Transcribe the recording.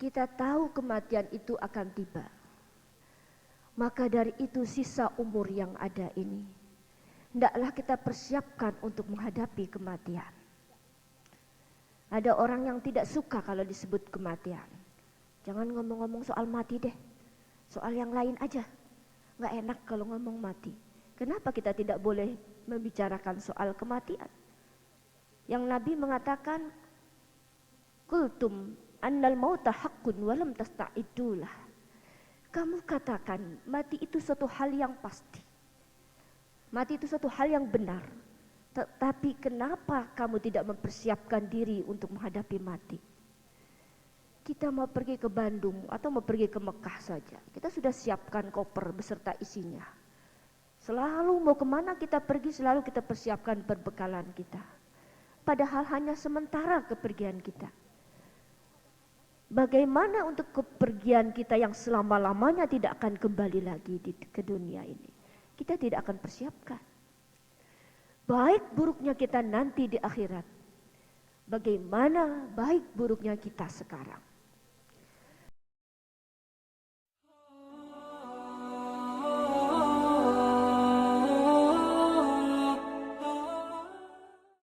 Kita tahu kematian itu akan tiba. Maka dari itu sisa umur yang ada ini, hendaklah kita persiapkan untuk menghadapi kematian. Ada orang yang tidak suka kalau disebut kematian. Jangan ngomong-ngomong soal mati deh, soal yang lain aja. Gak enak kalau ngomong mati. Kenapa kita tidak boleh membicarakan soal kematian? Yang Nabi mengatakan, "Qultum annal mauta haqqun walam tasta'idulah." Kamu katakan mati itu suatu hal yang pasti. Mati itu suatu hal yang benar. Tetapi kenapa kamu tidak mempersiapkan diri untuk menghadapi mati? Kita mau pergi ke Bandung atau mau pergi ke Mekah saja, kita sudah siapkan koper beserta isinya. Selalu mau kemana kita pergi, selalu kita persiapkan perbekalan kita. Padahal hanya sementara kepergian kita. Bagaimana untuk kepergian kita yang selama-lamanya tidak akan kembali lagi ke dunia ini? Kita tidak akan persiapkan. Baik buruknya kita nanti di akhirat, bagaimana baik buruknya kita sekarang.